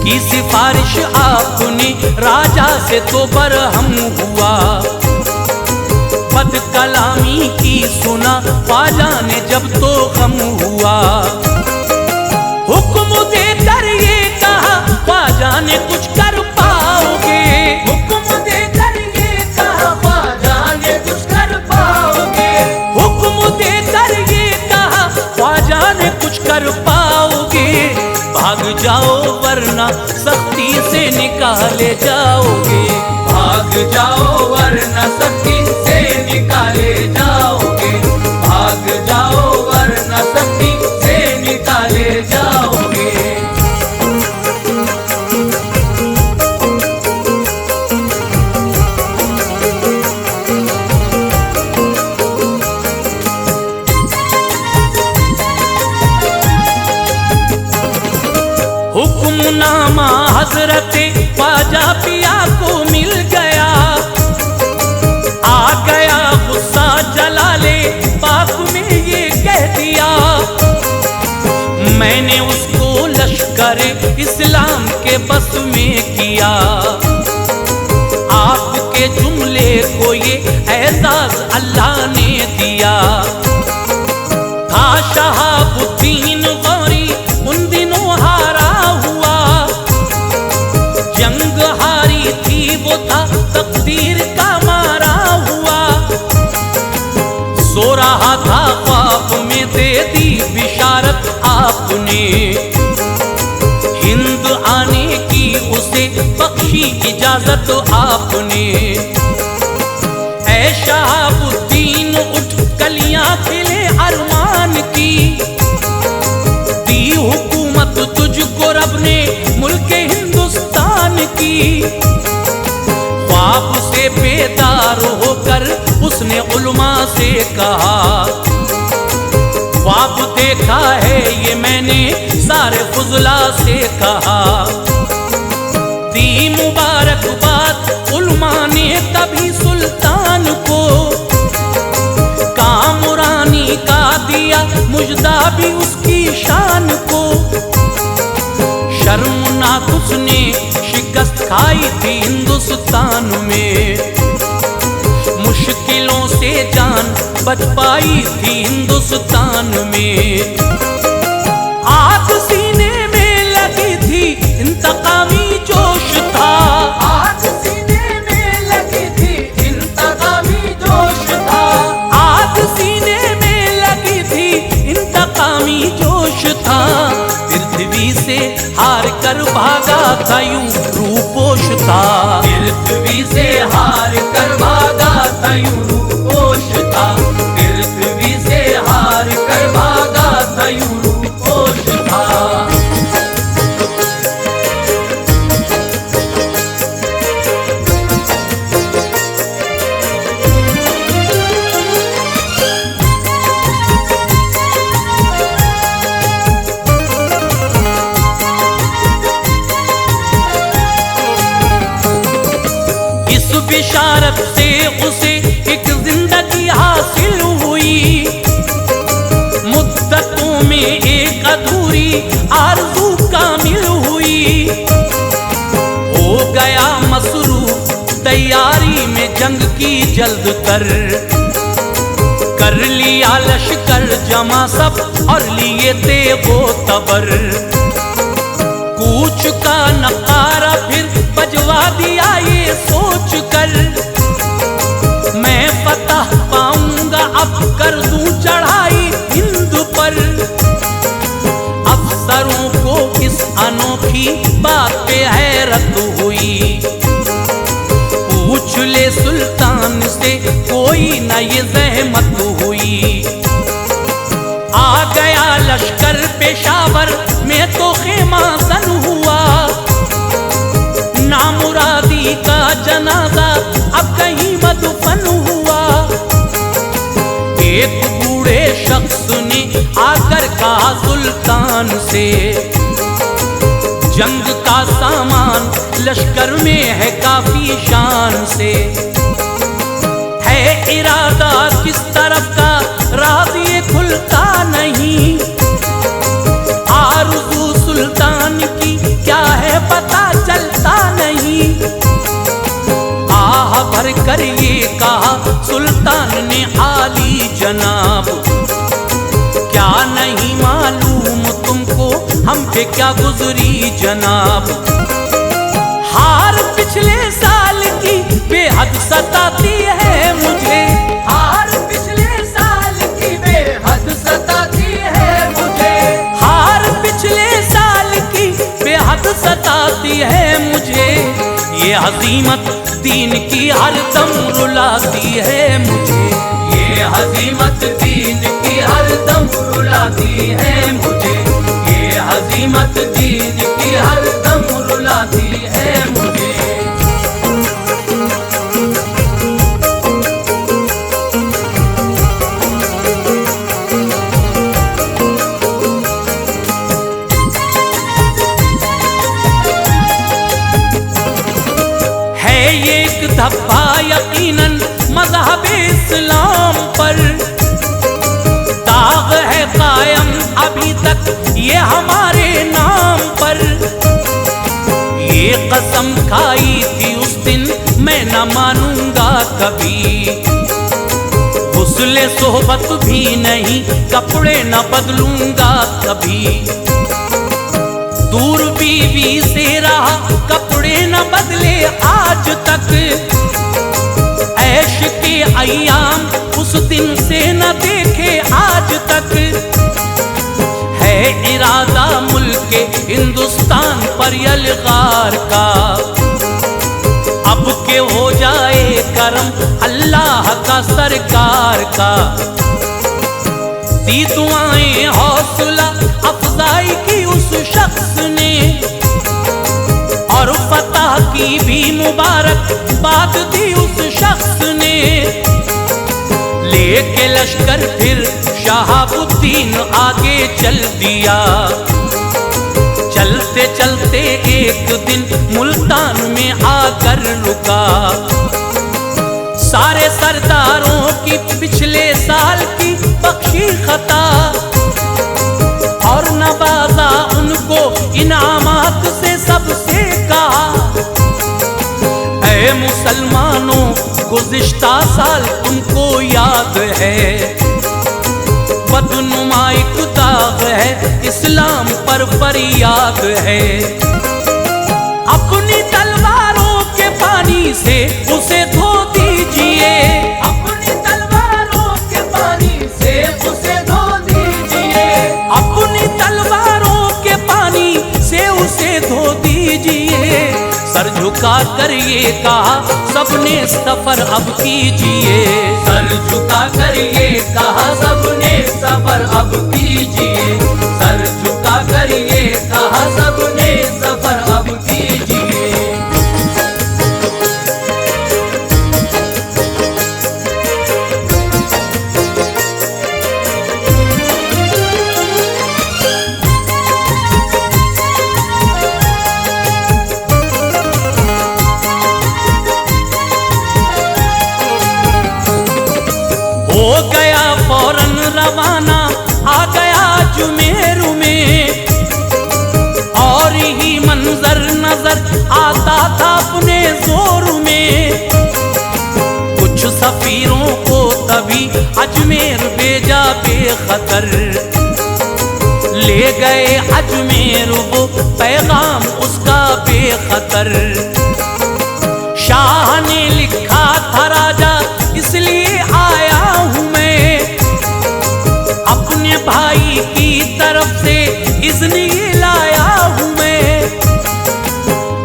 A: की सिफारिश आपने राजा से तो बरहम हुआ, बद कलामी की सुना ख्वाजा ने जब तो गम हुआ। हुक्म देकर ये कहा ख्वाजा ने कुछ कर पाओगे,
B: हुक्म देकर ये कहा ख्वाजा ने कुछ कर पाओगे,
A: हुक्म देकर ये कहा ख्वाजा ने कुछ कर पाओगे। भाग जाओ वरना सख्ती से निकाले जाओगे,
B: भाग जाओ वरना सख्ती से निकाले जाओगे, भाग जाओ वरना सख्ती से निकाले जाओगे।
A: हुक्मनामा हजरत ख्वाजा पिया को मिल गया, आ गया गुस्सा जलाले पाक में ये कह दिया। मैंने उसको लश्कर इस्लाम के बस में किया, आपके जुमले को ये एजाज अल्लाह ने दिया। था शहाबुद्दीन गौरी उन दिनों हारा हुआ, जंग हारी थी वो था तकदीर का मारा हुआ। सो रहा था ख्वाब में दे दी बिशारत आपने, हिंद आने की उसे बख्शी इजाजत आपने। ऐ शहाबुद्दीन उठ कलियां खिले अरमान की, दी हुकूमत तुझको रब ने मुल्क हिंदुस्तान की। ख्वाब से बेदार होकर उसने उलमा से कहा, ख्वाब देखा है ये मैंने सारे फुजला से कहा। दी मुबारकबाद उलमा ने तभी सुल्तान को, कामरानी का दिया मुजदा भी उसकी शान को। शर्मनाक उसने शिकस्त खाई थी हिंदुस्तान में, मुश्किलों से जान बच पाई थी हिंदुस्तान में। आग सीने में लगी थी इंतकामी जोश था,
B: आग सीने में लगी थी इंतकामी जोश था,
A: आग सीने में लगी थी इंतकामी जोश था। बिशारत से उसे एक जिंदगी हासिल हुई, मुद्दतों में एक अधूरी आरज़ू कामिल हुई। हो गया मसरूफ तैयारी में जंग की जल्द कर लिया लश्कर जमा सब और लिए थे वो तबर। कूच का नकारा फिर बजवा दिया ये सोच कर, मैं फतह पाऊंगा अब कर दूं चढ़ाई हिंद पर। अफसरों को इस अनोखी बात पे हैरत हुई, पूछ ले सुल्तान से कोई न ये ज़हमत हुई। आ गया लश्कर पेशावर में तो खेमा सन हुआ, नामुरादी का जनाजा अब कहीं मदफन हुआ। एक बूढ़े शख्स ने आकर कहा सुल्तान से, जंग का सामान लश्कर में है काफी शान से। है इरादा किस तरफ का राज ये खुलता नहीं, आरज़ू सुल्तान की क्या है पता चलता नहीं। आह भर कर ये कहा सुल्तान ने आली जनाब, क्या नहीं मालूम तुमको हम पे क्या गुजरी जनाब। हार पिछले साल की बेहद सताती है मुझे,
B: हार पिछले साल की बेहद सताती है मुझे,
A: हार पिछले साल की बेहद सताती है मुझे। ये हज़ीमत दीन की हरदम रुलाती है मुझे,
B: ये हज़ीमत दीन की हरदम रुलाती है मुझे, ये हज़ीमत दीन की हरदम रुलाती है मुझे।
A: है ये एक धब्बा यकीनन मज़हब इस्लाम पर, दाग है कायम अभी तक ये हमारे नाम पर। ये कसम खाई थी उस दिन मैं न मानूंगा कभी, हुस्ले सोहबत भी नहीं कपड़े न बदलूंगा कभी। दूर बीवी से रहा कपड़े न बदले आज तक, ऐश के अय्याम उस दिन से न देखे आज तक। है इरादा मुल्क हिंदुस्तान पर यलगार का, अब के हो जाए करम अल्लाह का सरकार का। दी दुआएं हौसला अफजाई की उस शख्स ने, और फतह की भी मुबारक बात दी उस शख्स ने। लेके लश्कर फिर शहाबुद्दीन आगे चल दिया, चलते चलते एक दिन मुल्तान में आकर रुका। सारे सरदारों की पिछले साल की बख्शी खता, और नवाजा उनको इनामात से सबसे कहा। ऐ मुसलमानों गुज़िश्ता साल तुमको याद है, बदनुमा एक दाग है इस्लाम पर फरियाद है। अपनी तलवारों के पानी से उसे धो दीजिए,
B: अपनी तलवारों के पानी से उसे धो दीजिए,
A: अपनी तलवारों के पानी से उसे धो दीजिए। सर झुका कर ये कहा सबने सफर अब कीजिए,
B: सर झुका कर ये कहा सबने सफर अब कीजिए, सर झुका कर ये कहा सबने सफर अब कीजिए।
A: रवाना आ गया जुमेर में, और ही मंजर नजर आता था अपने जोर में। कुछ सफीरों को तभी अजमेर भेजा बेखतर, ले गए अजमेर वो पैगाम उसका बेखतर। शाह ने लिखा था राजा इसलिए आया हूँ मैं, अपने भाई की तरफ से इज़्न ये लाया हूँ मैं।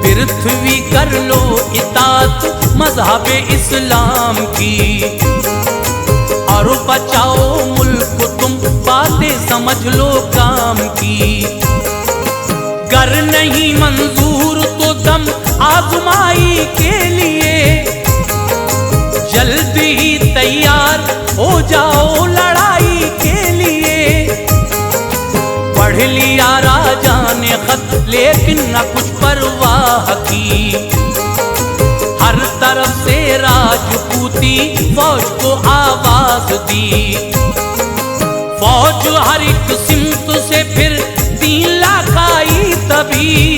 A: पृथ्वी कर लो इताअत मज़हब इस्लाम की, और बचाओ मुल्क तुम बातें समझ लो काम की। गर नहीं मंजूर तो दम आजमाई के लिए, जल्द ही तैयार हो जाओ लड़ाई के लिए। पढ़ लिया राजा ने खत लेकिन न कुछ परवाह की, हर तरफ से राजपूती फौज को आवाज दी। फौज हर एक सिमत से फिर 3 लाख आई तभी,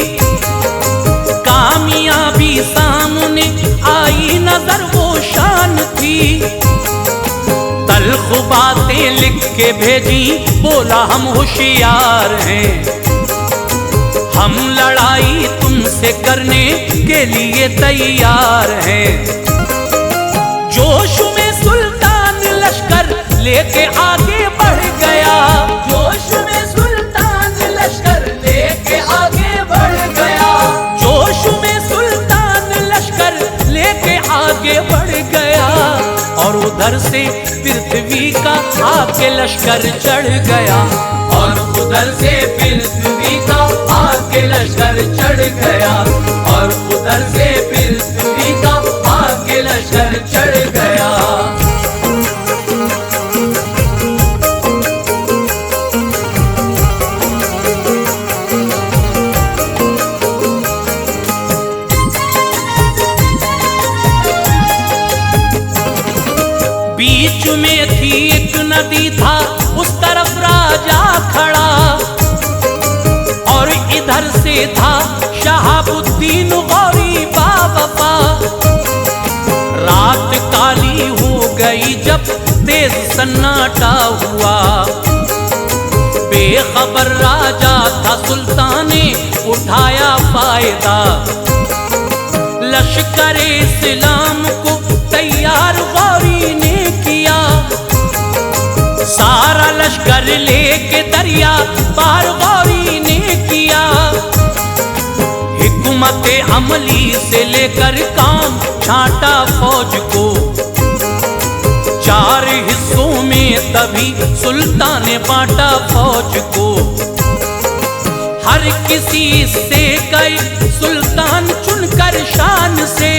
A: कामयाबी सामने आई नजर वो शान थी। तल्ख बातें लिख के भेजी, बोला हम होशियार हैं, हम लड़ाई तुमसे करने के लिए तैयार हैं। जोश में सुल्तान लश्कर लेके आगे बढ़ गया,
B: जोश में सुल्तान लश्कर लेके आगे बढ़ गया,
A: जोश में सुल्तान लश्कर लेके आगे बढ़ गया। और उधर से पृथ्वी का आके लश्कर चढ़ गया,
B: और उधर से पृथ्वी का आके लश्कर चढ़ गया, और उधर से पृथ्वी का आके लश्कर चढ़ गया।
A: बीच में थी एक नदी था उस तरफ राजा खड़ा, और इधर से था शहाबुद्दीन गौरी बावफा। रात काली हो गई जब तेज सन्नाटा हुआ, बेखबर राजा था सुल्तान ने उठाया फायदा। लश्कर इस्लाम को तैयार गौरी ने किया, सारा लश्कर लेके दरिया पार गौरी ने किया। हिकमत अमली से लेकर काम छांटा फौज को, 4 हिस्सों में तभी सुल्तान ने बांटा फौज को। हर किसी से गए सुल्तान चुनकर शान से,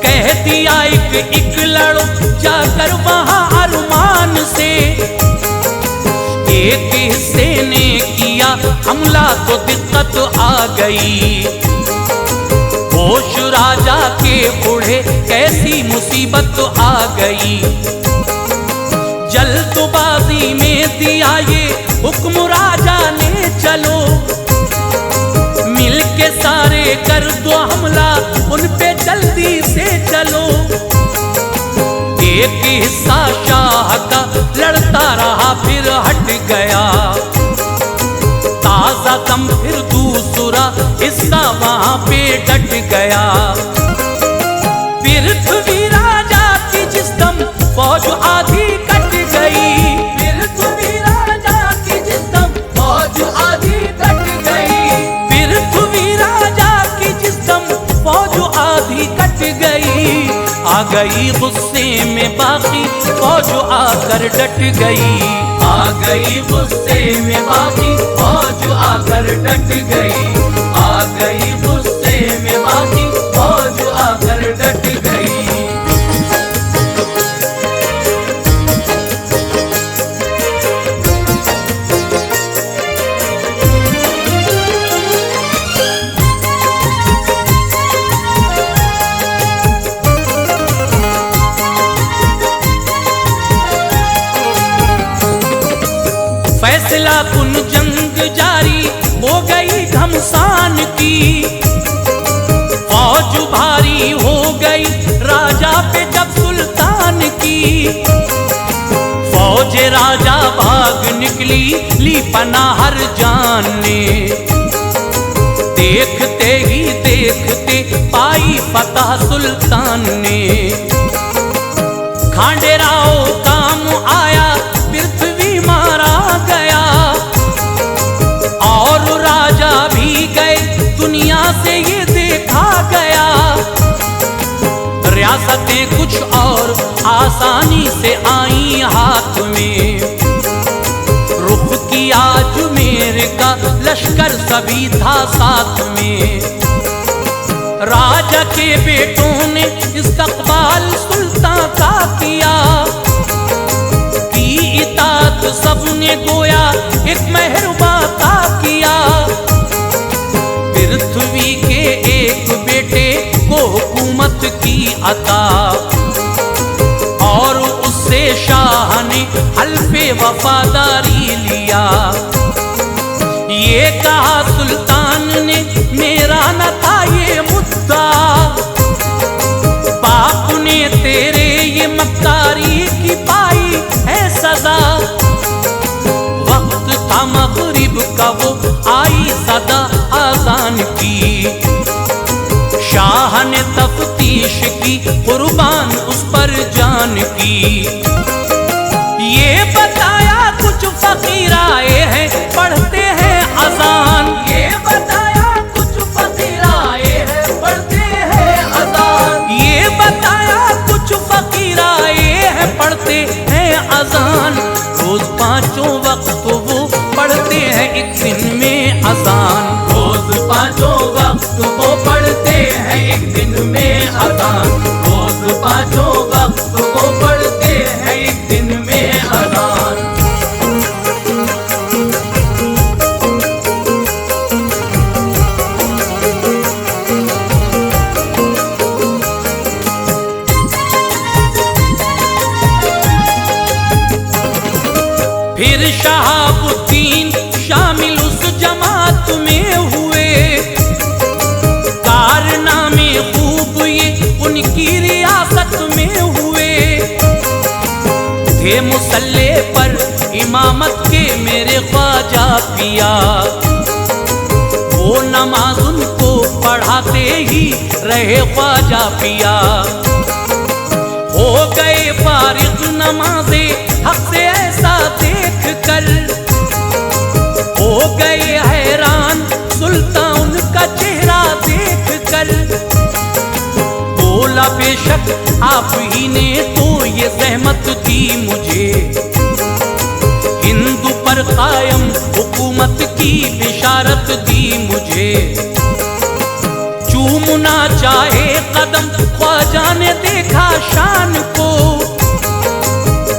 A: कह दिया एक लड़ो जाकर वहां अरमान से। एक हिस्से ने किया हमला तो दिक्कत आ गई, होश राजा के उड़े कैसी मुसीबत आ गई। जल्दबाजी में दिया ये हुक्म राजा ने, चलो मिल के सारे कर दो हमला उन पे जल्दी से चलो। एक हिस्सा शाह का लड़ता रहा फिर हट गया, ताजा दम फिर दूसरा हिस्सा वहां पे डट गया। पृथ्वी राजा की जिस दम फौज आधी कट गई,
B: पृथ्वी राजा की जिस दम फौज आधी कट गई,
A: पृथ्वी राजा की जिस दम फौज आधी कट गई। आ गई गुस्से में बाकी फौज आकर डट गई,
B: आ गई गुस्से में बाकी फौज आकर डट गई, आ गई गुस्से में बाकी फौज आकर डट गई।
A: की। फौज भारी हो गई राजा पे जब सुल्तान की। फौज राजा भाग निकली ली पनाह हर जान ने। देखते ही देखते पाई फतह सुल्तान ने। खांडेराव काम आया पृथ्वी मारा गया। और राजा भी गए दुनिया से ये देखा गया। रियासतें कुछ और आसानी से आई हाथ में। रुख किया अजमेर का लश्कर सभी था साथ में। राजा के बेटों ने इस्तकबाल सुल्तान का किया। की इताअत सबने गोया एक मेहरबा का किया। पृथ्वी के एक बेटे को हुकूमत की अता। और उससे शाह ने हल्फे वफादारी लिया। ये कहा सुल्तान ने मेरा न था ये मुद्दा। बाप ने तेरे ये मक्कारी की पाई है सजा। वक्त था मगरिब का वो आई सदा आजान की। शाह ने तफ्तीश की कुर्बान उस पर जान की। ये बताया कुछ फकीर आए हैं पढ़ते हैं अजान। ये बताया कुछ फकीर आए हैं पढ़ते हैं अजान। ये बताया कुछ फकीर आए हैं पढ़ते हैं अजान। रोज पांचों वक्त वो पढ़ते हैं एक दिन में अजान। रोज पांचों वक्त वो पढ़ते हैं एक दिन में अजान। रोज पांचों वक्त वो पढ़ते हैं एक दिन में अजान। फिर शहाबुद्दीन शामिल उस जमात में हुए। कारनामे खूब ये उनकी रियासत में हुए। थे मुसल्ले पर इमामत के मेरे ख्वाजा पिया। वो नमाज उनको पढ़ाते ही रहे ख्वाजा पिया। हो गए फारिग नमाज़े हक से ऐसा देख कर। हो गए हैरान सुल्तान का चेहरा देख कर। बोला बेशक आप ही ने तो ये ज़हमत दी मुझे। हिंदू पर कायम हुकूमत की बिशारत दी मुझे। चूमना चाहे कदम ख्वाजा ने देखा शान को।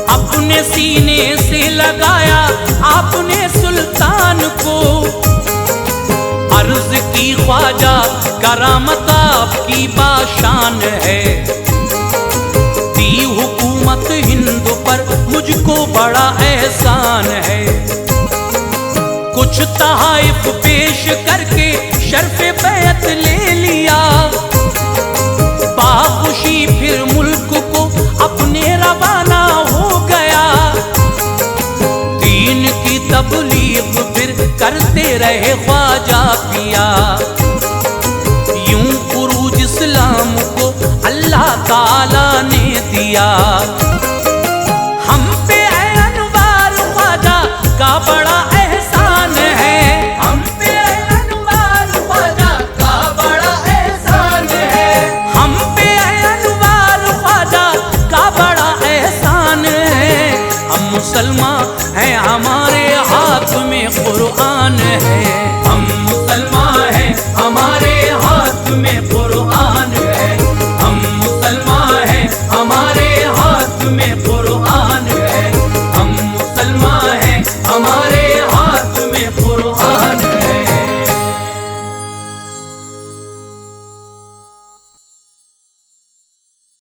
A: अपने सीने से लगाया आपने सुल्तान को। अर्ज की ख्वाजा करामत आपकी बाशान है। दी हुकूमत हिंद पर मुझको बड़ा एहसान है। कुछ तहाइफ पेश करके शर्फ़े बैत ले लिया। बाखुशी फिर मुल्क को अपने रवाना हो गया। दीन की तबलीग फिर करते रहे ख्वाजा पिया। यूं उरूज इस्लाम को अल्लाह ताला ने दिया। हम पे अनवार ख्वाजा का बड़ा एहसान है। हम पे अनवार ख्वाजा का बड़ा एहसान है। हम पे अनवार ख्वाजा का बड़ा एहसान है। हम मुसलमान हैं हमारे हाथ में कुरान है।